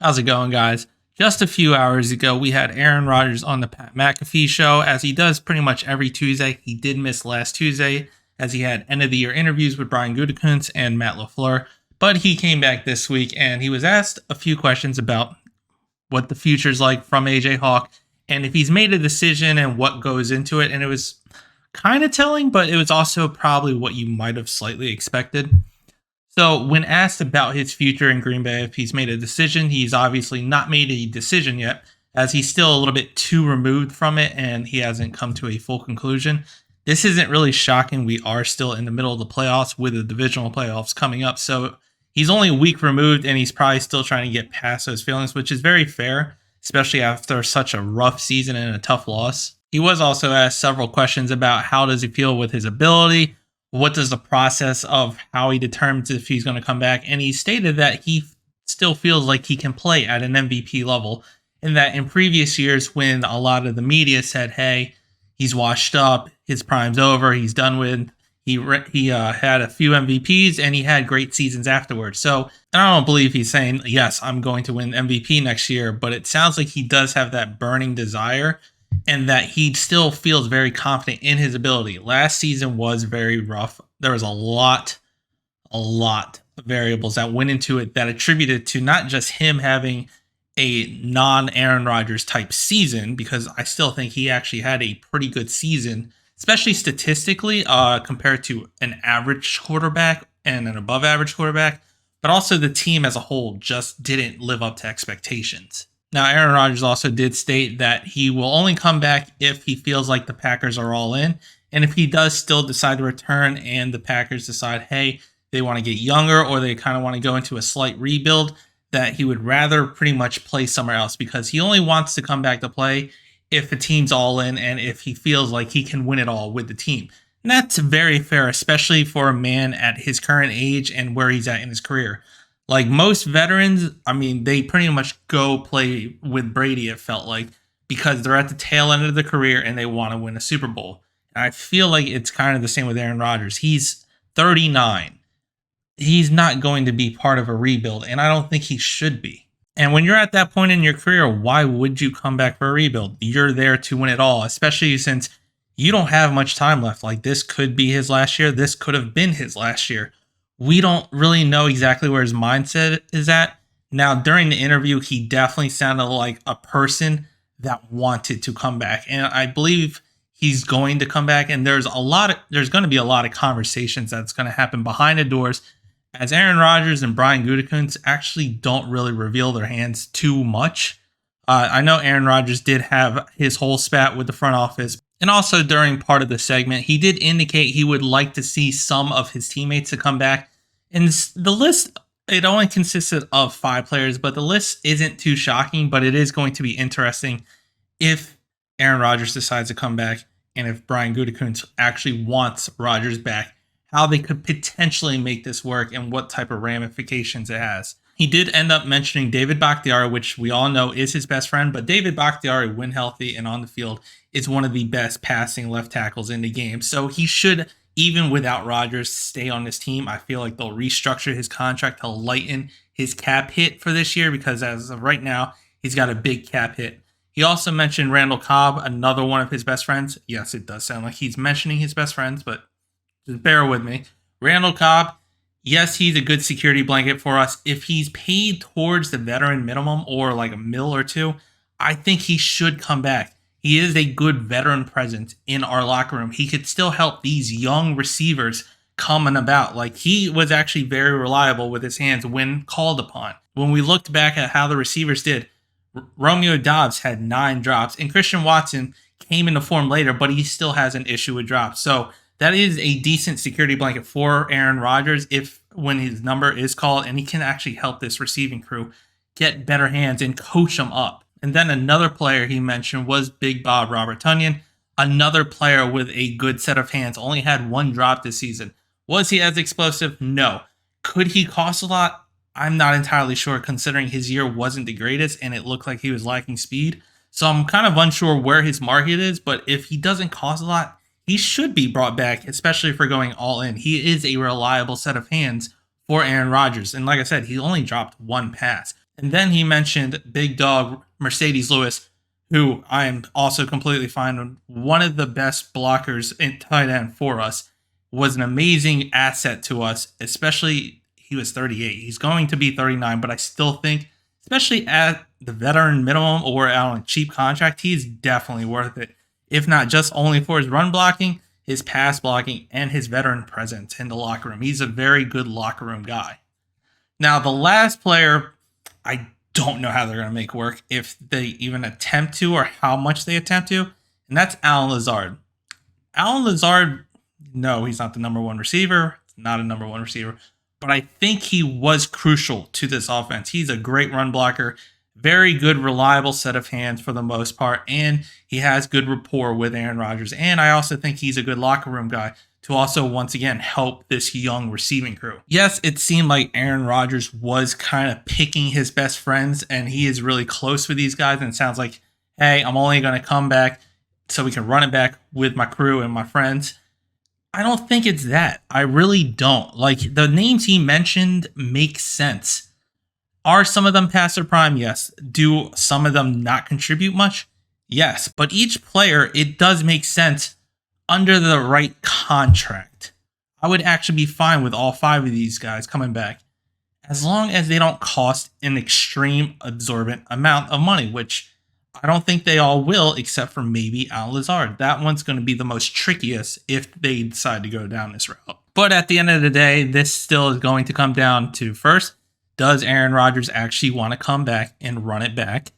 How's it going, guys? Just a few hours ago, we had Aaron Rodgers on the Pat Mcafee Show, as he does pretty much every Tuesday. He did miss last Tuesday, as he had end-of-the-year interviews with Brian Gutekunst and Matt LaFleur. But he came back this week, and he was asked a few questions about what the future's like from AJ Hawk, and if he's made a decision and what goes into it. And it was kind of telling, but it was also probably what you might have slightly expected. So when asked about his future in Green Bay, if he's made a decision, he's obviously not made a decision yet, as he's still a little bit too removed from it and he hasn't come to a full conclusion. This isn't really shocking. We are still in the middle of the playoffs with the divisional playoffs coming up. So he's only a week removed and he's probably still trying to get past those feelings, which is very fair, especially after such a rough season and a tough loss. He was also asked several questions about how does he feel with his ability, what does the process of how he determines if he's going to come back, and he stated that he still feels like he can play at an MVP level, and that in previous years when a lot of the media said, hey, he's washed up, his prime's over, he's done with, he had a few MVPs and he had great seasons afterwards. So I don't believe he's saying, yes, I'm going to win MVP next year, but it sounds like he does have that burning desire and that he still feels very confident in his ability. Last season was very rough. There was a lot of variables that went into it that attributed to not just him having a non-Aaron Rodgers type season, because I still think he actually had a pretty good season, especially statistically, compared to an average quarterback and an above average quarterback, but also the team as a whole just didn't live up to expectations. Now, Aaron Rodgers also did state that he will only come back if he feels like the Packers are all in. And if he does still decide to return and the Packers decide, hey, they want to get younger or they kind of want to go into a slight rebuild, that he would rather pretty much play somewhere else, because he only wants to come back to play if the team's all in and if he feels like he can win it all with the team. And that's very fair, especially for a man at his current age and where he's at in his career. Like most veterans, I mean, they pretty much go play with Brady, it felt like, because they're at the tail end of the career and they want to win a Super Bowl. And I feel like it's kind of the same with Aaron Rodgers. He's 39. He's not going to be part of a rebuild, and I don't think he should be. And when you're at that point in your career, why would you come back for a rebuild? You're there to win it all, especially since you don't have much time left. Like, this could be his last year. This could have been his last year. We don't really know exactly where his mindset is at. Now, during the interview, he definitely sounded like a person that wanted to come back. And I believe he's going to come back. And there's going to be a lot of conversations that's going to happen behind the doors, as Aaron Rodgers and Brian Gutekunst actually don't really reveal their hands too much. I know Aaron Rodgers did have his whole spat with the front office. And also during part of the segment, he did indicate he would like to see some of his teammates to come back. And the list, it only consisted of 5 players, but the list isn't too shocking, but it is going to be interesting if Aaron Rodgers decides to come back and if Brian Gutekunst actually wants Rodgers back, how they could potentially make this work and what type of ramifications it has. He did end up mentioning David Bakhtiari, which we all know is his best friend, but David Bakhtiari, when healthy and on the field, is one of the best passing left tackles in the game. So he should, even without Rodgers, stay on this team. I feel like they'll restructure his contract to lighten his cap hit for this year, because as of right now, he's got a big cap hit. He also mentioned Randall Cobb, another one of his best friends. Yes, it does sound like he's mentioning his best friends, but just bear with me. Randall Cobb, yes, he's a good security blanket for us. If he's paid towards the veteran minimum or like $1 million or $2 million, I think he should come back. He is a good veteran presence in our locker room. He could still help these young receivers coming about. Like, he was actually very reliable with his hands when called upon. When we looked back at how the receivers did, Romeo Doubs had 9 drops, and Christian Watson came into form later, but he still has an issue with drops. So that is a decent security blanket for Aaron Rodgers if when his number is called, and he can actually help this receiving crew get better hands and coach them up. And then another player he mentioned was Big Bob Robert Tonyan, another player with a good set of hands, only had 1 drop this season. Was he as explosive? No. Could he cost a lot? I'm not entirely sure, considering his year wasn't the greatest and it looked like he was lacking speed. So I'm kind of unsure where his market is, but if he doesn't cost a lot, he should be brought back, especially if we're going all in. He is a reliable set of hands for Aaron Rodgers. And like I said, he only dropped 1 pass. And then he mentioned big dog Mercedes Lewis, who I am also completely fine with. One of the best blockers in tight end for us, was an amazing asset to us, especially he was 38. He's going to be 39, but I still think, especially at the veteran minimum or out on a cheap contract, he's definitely worth it. If not just only for his run blocking, his pass blocking, and his veteran presence in the locker room. He's a very good locker room guy. Now, the last player, I don't know how they're going to make work, if they even attempt to or how much they attempt to, and that's Allen Lazard. Allen Lazard, no, he's not the number one receiver. Not a number one receiver. But I think he was crucial to this offense. He's a great run blocker, very good, reliable set of hands for the most part, and he has good rapport with Aaron Rodgers. And I also think he's a good locker room guy to also, once again, help this young receiving crew. Yes, it seemed like Aaron Rodgers was kind of picking his best friends, and he is really close with these guys, and it sounds like, hey, I'm only going to come back so we can run it back with my crew and my friends. I don't think it's that. I really don't. Like, the names he mentioned make sense. Are some of them past their prime? Yes. Do some of them not contribute much? Yes. But each player, it does make sense under the right contract. I would actually be fine with all 5 of these guys coming back, as long as they don't cost an extreme absorbent amount of money, which I don't think they all will, except for maybe Allen Lazard. That one's going to be the most trickiest if they decide to go down this route. But at the end of the day, this still is going to come down to, first, does Aaron Rodgers actually want to come back and run it back?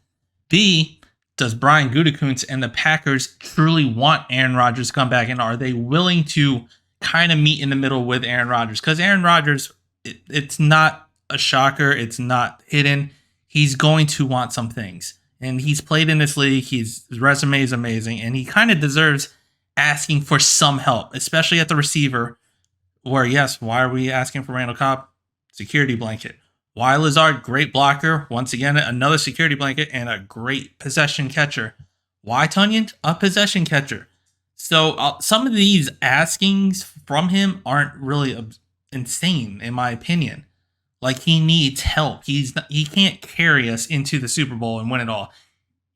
B, does Brian Gutekunst and the Packers truly want Aaron Rodgers to come back, and are they willing to kind of meet in the middle with Aaron Rodgers? Because Aaron Rodgers, it's not a shocker. It's not hidden. He's going to want some things. And he's played in this league. His resume is amazing. And he kind of deserves asking for some help, especially at the receiver, where, yes, why are we asking for Randall Cobb? Security blanket. Why Lazard? Great blocker. Once again, another security blanket and a great possession catcher. Why Tunyon? A possession catcher. So some of these askings from him aren't really insane, in my opinion. Like, he needs help. He can't carry us into the Super Bowl and win it all.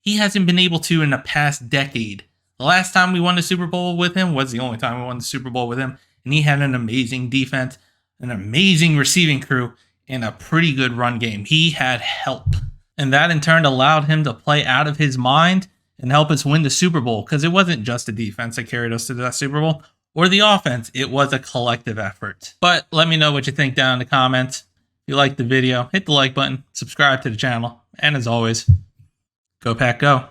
He hasn't been able to in the past decade. The last time we won the Super Bowl with him was the only time we won the Super Bowl with him. And he had an amazing defense, an amazing receiving crew, and a pretty good run game. He had help. And that in turn allowed him to play out of his mind and help us win the Super Bowl. Because it wasn't just the defense that carried us to that Super Bowl or the offense. It was a collective effort. But let me know what you think down in the comments. If you liked the video, hit the like button, subscribe to the channel, and as always, go Pack Go.